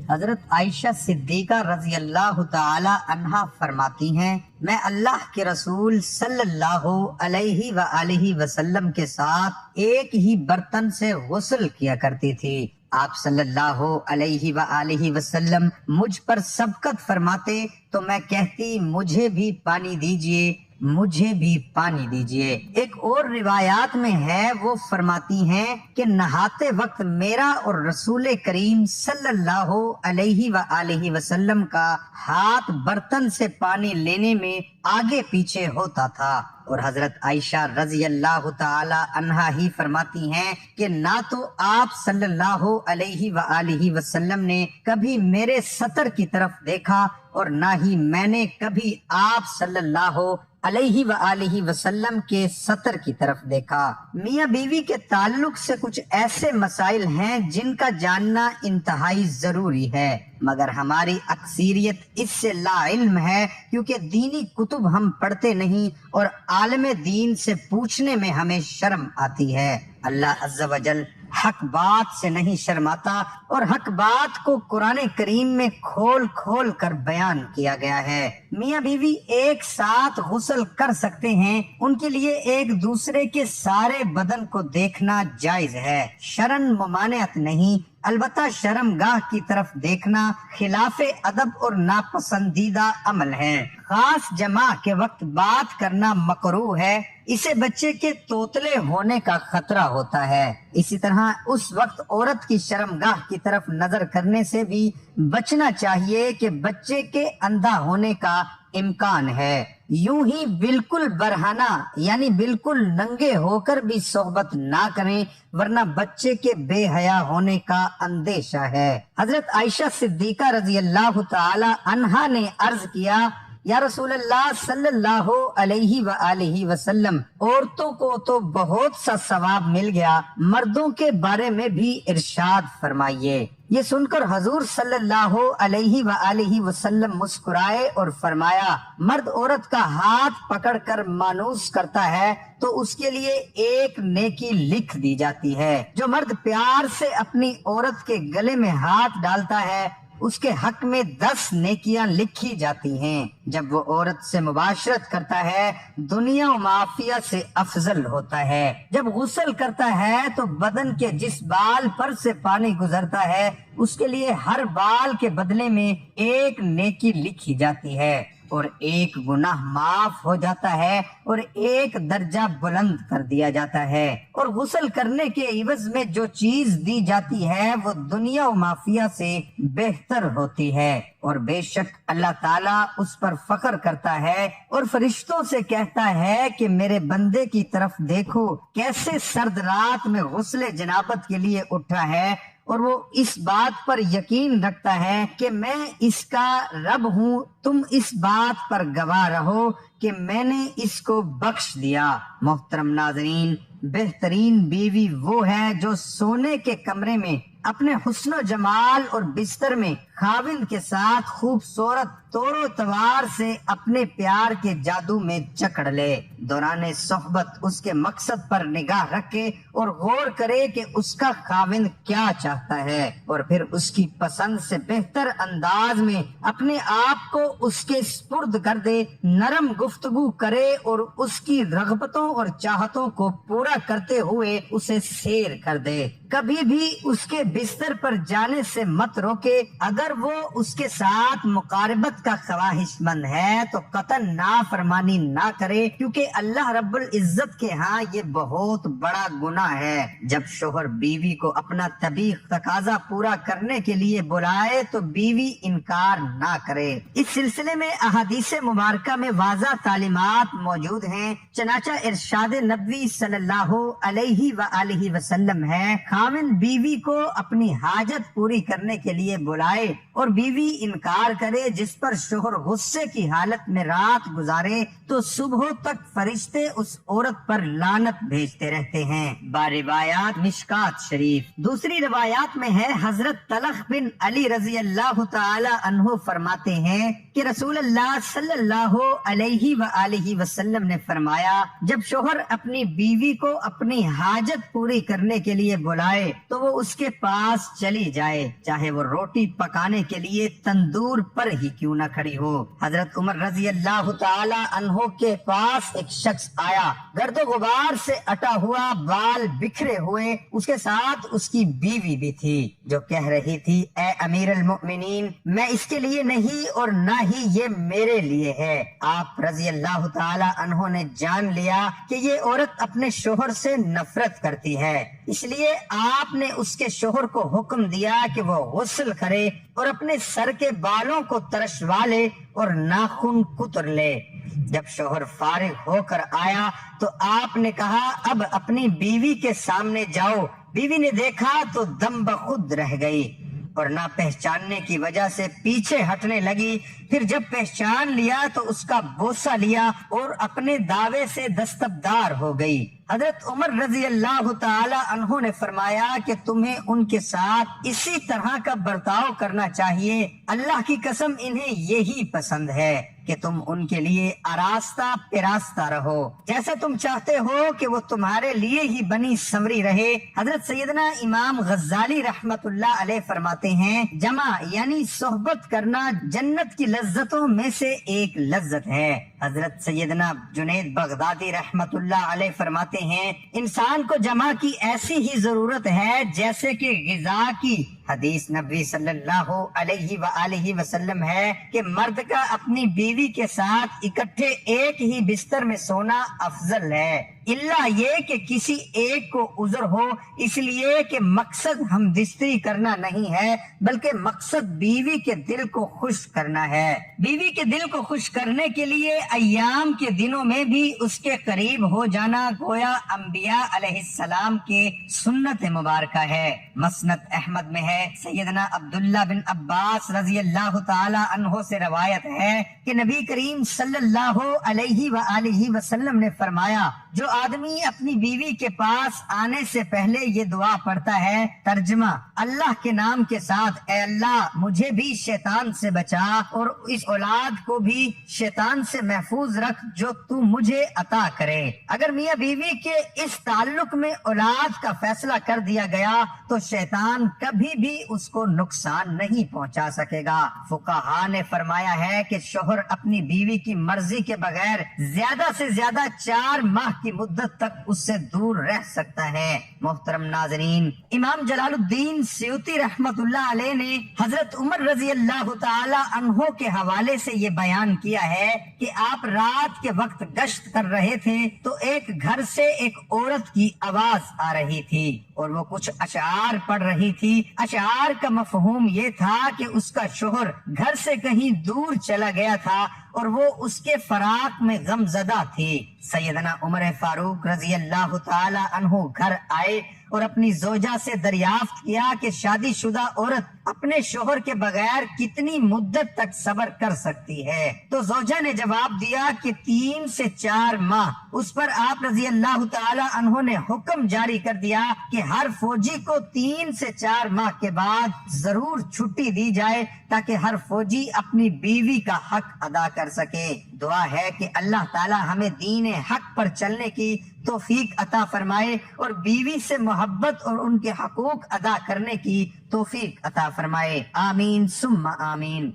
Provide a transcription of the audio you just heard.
حضرت عائشہ صدیقہ رضی اللہ تعالی عنہا فرماتی ہیں، میں اللہ کے رسول صلی اللہ علیہ وآلہ وسلم کے ساتھ ایک ہی برتن سے غسل کیا کرتی تھی۔ آپ صلی اللہ علیہ وآلہ وسلم مجھ پر سبقت فرماتے تو میں کہتی مجھے بھی پانی دیجئے، مجھے بھی پانی دیجئے۔ ایک اور روایات میں ہے، وہ فرماتی ہیں کہ نہاتے وقت میرا اور رسول کریم صلی اللہ علیہ وآلہ وسلم کا ہاتھ برتن سے پانی لینے میں آگے پیچھے ہوتا تھا۔ اور حضرت عائشہ رضی اللہ تعالی عنہا ہی فرماتی ہیں کہ نہ تو آپ صلی اللہ علیہ وآلہ وسلم نے کبھی میرے سطر کی طرف دیکھا اور نہ ہی میں نے کبھی آپ صلی اللہ علیہ وآلہ وسلم کے سطر کی طرف دیکھا۔ میاں بیوی کے تعلق سے کچھ ایسے مسائل ہیں جن کا جاننا انتہائی ضروری ہے، مگر ہماری اکثریت اس سے لا علم ہے، کیونکہ دینی کتب ہم پڑھتے نہیں اور عالم دین سے پوچھنے میں ہمیں شرم آتی ہے۔ اللہ عز و جل حق بات سے نہیں شرماتا، اور حق بات کو قرآن کریم میں کھول کھول کر بیان کیا گیا ہے۔ میاں بیوی ایک ساتھ غسل کر سکتے ہیں، ان کے لیے ایک دوسرے کے سارے بدن کو دیکھنا جائز ہے، شرعاً ممانعت نہیں، البتہ شرم گاہ کی طرف دیکھنا خلاف ادب اور ناپسندیدہ عمل ہے۔ خاص جماع کے وقت بات کرنا مکروہ ہے، اسے بچے کے توتلے ہونے کا خطرہ ہوتا ہے۔ اسی طرح اس وقت عورت کی شرم گاہ کی طرف نظر کرنے سے بھی بچنا چاہیے کہ بچے کے اندھا ہونے کا امکان ہے۔ یوں ہی بالکل برہنہ یعنی بالکل ننگے ہو کر بھی صحبت نہ کریں، ورنہ بچے کے بے حیا ہونے کا اندیشہ ہے۔ حضرت عائشہ صدیقہ رضی اللہ تعالی عنہا نے عرض کیا، یا رسول اللہ صلی اللہ علیہ وآلہ وسلم، عورتوں کو تو بہت سا ثواب مل گیا، مردوں کے بارے میں بھی ارشاد فرمائیے۔ یہ سن کر حضور صلی اللہ علیہ وآلہ وسلم مسکرائے اور فرمایا، مرد عورت کا ہاتھ پکڑ کر مانوس کرتا ہے تو اس کے لیے ایک نیکی لکھ دی جاتی ہے۔ جو مرد پیار سے اپنی عورت کے گلے میں ہاتھ ڈالتا ہے اس کے حق میں 10 نیکیاں لکھی جاتی ہیں۔ جب وہ عورت سے مباشرت کرتا ہے دنیا و معافیہ سے افضل ہوتا ہے۔ جب غسل کرتا ہے تو بدن کے جس بال پر سے پانی گزرتا ہے اس کے لیے ہر بال کے بدلے میں ایک نیکی لکھی جاتی ہے، اور ایک گناہ معاف ہو جاتا ہے اور ایک درجہ بلند کر دیا جاتا ہے۔ اور غسل کرنے کے عوض میں جو چیز دی جاتی ہے وہ دنیا و معافیہ سے بہتر ہوتی ہے، اور بے شک اللہ تعالیٰ اس پر فخر کرتا ہے اور فرشتوں سے کہتا ہے کہ میرے بندے کی طرف دیکھو کیسے سرد رات میں غسل جنابت کے لیے اٹھا ہے، اور وہ اس بات پر یقین رکھتا ہے کہ میں اس کا رب ہوں، تم اس بات پر گواہ رہو کہ میں نے اس کو بخش دیا۔ محترم ناظرین، بہترین بیوی وہ ہے جو سونے کے کمرے میں اپنے حسن و جمال اور بستر میں خاوند کے ساتھ خوبصورت توڑ و توار سے اپنے پیار کے جادو میں جکڑ لے، دوران صحبت اس کے مقصد پر نگاہ رکھے اور غور کرے کہ اس کا خاوند کیا چاہتا ہے، اور پھر اس کی پسند سے بہتر انداز میں اپنے آپ کو اس کے سپرد کر دے، نرم گفتگو کرے اور اس کی رغبتوں اور چاہتوں کو پورا کرتے ہوئے اسے سیر کر دے۔ کبھی بھی اس کے بستر پر جانے سے مت روکے، اگر وہ اس کے ساتھ مقاربت کا خواہش مند ہے تو قطعاً نافرمانی نہ کرے، کیونکہ اللہ رب العزت کے ہاں یہ بہت بڑا گناہ ہے۔ جب شوہر بیوی کو اپنا طبیعی تقاضا پورا کرنے کے لیے بلائے تو بیوی انکار نہ کرے۔ اس سلسلے میں احادیث مبارکہ میں واضح تعلیمات موجود ہیں، چنانچہ ارشاد نبوی صلی اللہ علیہ وآلہ وسلم ہے، خاوند بیوی کو اپنی حاجت پوری کرنے کے لیے بلائے اور بیوی انکار کرے، جس پر شوہر غصے کی حالت میں رات گزارے تو صبح تک فرشتے اس عورت پر لعنت بھیجتے رہتے ہیں۔ باروایات مشکات شریف۔ دوسری روایات میں ہے، حضرت طلق بن علی رضی اللہ تعالی عنہ فرماتے ہیں کہ رسول اللہ صلی اللہ علیہ وآلہ وسلم نے فرمایا، جب شوہر اپنی بیوی کو اپنی حاجت پوری کرنے کے لیے بلائے تو وہ اس کے پاس چلی جائے، چاہے وہ روٹی پکا کھانے کے لیے تندور پر ہی کیوں نہ کھڑی ہو۔ حضرت عمر رضی اللہ تعالی عنہ کے پاس ایک شخص آیا، گرد و غبار سے اٹا ہوا، بال بکھرے ہوئے، اس کے ساتھ اس کی بیوی بھی تھی، جو کہہ رہی تھی اے امیر المؤمنین، میں اس کے لیے نہیں اور نہ ہی یہ میرے لیے ہے۔ آپ رضی اللہ تعالی عنہ نے جان لیا کہ یہ عورت اپنے شوہر سے نفرت کرتی ہے، اس لیے آپ نے اس کے شوہر کو حکم دیا کہ وہ غسل کرے اور اپنے سر کے بالوں کو ترشوا لے اور ناخن کتر لے۔ جب شوہر فارغ ہو کر آیا تو آپ نے کہا اب اپنی بیوی کے سامنے جاؤ۔ بیوی نے دیکھا تو دم بخود رہ گئی اور نہ پہچاننے کی وجہ سے پیچھے ہٹنے لگی۔ پھر جب پہچان لیا تو اس کا بوسہ لیا اور اپنے دعوے سے دستبردار ہو گئی۔ حضرت عمر رضی اللہ تعالی عنہ نے فرمایا کہ تمہیں ان کے ساتھ اسی طرح کا برتاؤ کرنا چاہیے، اللہ کی قسم انہیں یہی پسند ہے کہ تم ان کے لیے آراستہ پیراستہ رہو، جیسا تم چاہتے ہو کہ وہ تمہارے لیے ہی بنی سمری رہے۔ حضرت سیدنا امام غزالی رحمت اللہ علیہ فرماتے ہیں جمع یعنی صحبت کرنا جنت کی لذتوں میں سے ایک لذت ہے۔ حضرت سیدنا جنید بغدادی رحمت اللہ علیہ فرماتے ہیں انسان کو جمع کی ایسی ہی ضرورت ہے جیسے کہ غذا کی۔ حدیث نبوی صلی اللہ علیہ وآلہ وسلم ہے کہ مرد کا اپنی بیوی کے ساتھ اکٹھے ایک ہی بستر میں سونا افضل ہے، الا یہ کہ کسی ایک کو عذر ہو، اس لیے کہ مقصد ہم بستری کرنا نہیں ہے بلکہ مقصد بیوی کے دل کو خوش کرنا ہے۔ بیوی کے دل کو خوش کرنے کے لیے ایام کے دنوں میں بھی اس کے قریب ہو جانا گویا انبیاء علیہ السلام کے سنت مبارکہ ہے۔ مسند احمد میں ہے، سیدنا عبداللہ بن عباس رضی اللہ تعالی عنہ سے روایت ہے کہ نبی کریم صلی اللہ علیہ وآلہ وسلم نے فرمایا جو آدمی اپنی بیوی کے پاس آنے سے پہلے یہ دعا پڑھتا ہے، ترجمہ اللہ کے نام کے ساتھ، اے اللہ مجھے بھی شیطان سے بچا اور اس اولاد کو بھی شیطان سے محفوظ رکھ جو تو مجھے عطا کرے۔ اگر میاں بیوی کے اس تعلق میں اولاد کا فیصلہ کر دیا گیا تو شیطان کبھی بھی اس کو نقصان نہیں پہنچا سکے گا۔ فقہاء نے فرمایا ہے کہ شوہر اپنی بیوی کی مرضی کے بغیر زیادہ سے زیادہ 4 ماہ کی مدت تک اس سے دور رہ سکتا ہے۔ محترم ناظرین، امام جلال الدین سیوطی رحمت اللہ علیہ نے حضرت عمر رضی اللہ تعالی عنہ کے حوالے سے یہ بیان کیا ہے کہ آپ رات کے وقت گشت کر رہے تھے تو ایک گھر سے ایک عورت کی آواز آ رہی تھی اور وہ کچھ اشعار پڑھ رہی تھی۔ اشعار کا مفہوم یہ تھا کہ اس کا شوہر گھر سے کہیں دور چلا گیا تھا اور وہ اس کے فراق میں غم زدہ تھی۔ سیدنا عمر فاروق رضی اللہ تعالی عنہ گھر آئے اور اپنی زوجہ سے دریافت کیا کہ شادی شدہ عورت اپنے شوہر کے بغیر کتنی مدت تک صبر کر سکتی ہے؟ تو زوجہ نے جواب دیا کہ 3 سے 4 ماہ۔ اس پر آپ رضی اللہ تعالی عنہ نے حکم جاری کر دیا کہ ہر فوجی کو 3 سے 4 ماہ کے بعد ضرور چھٹی دی جائے تاکہ ہر فوجی اپنی بیوی کا حق ادا کر سکے۔ دعا ہے کہ اللہ تعالی ہمیں دین حق پر چلنے کی توفیق عطا فرمائے اور بیوی سے محبت اور ان کے حقوق ادا کرنے کی توفیق عطا فرمائے۔ آمین ثم آمین۔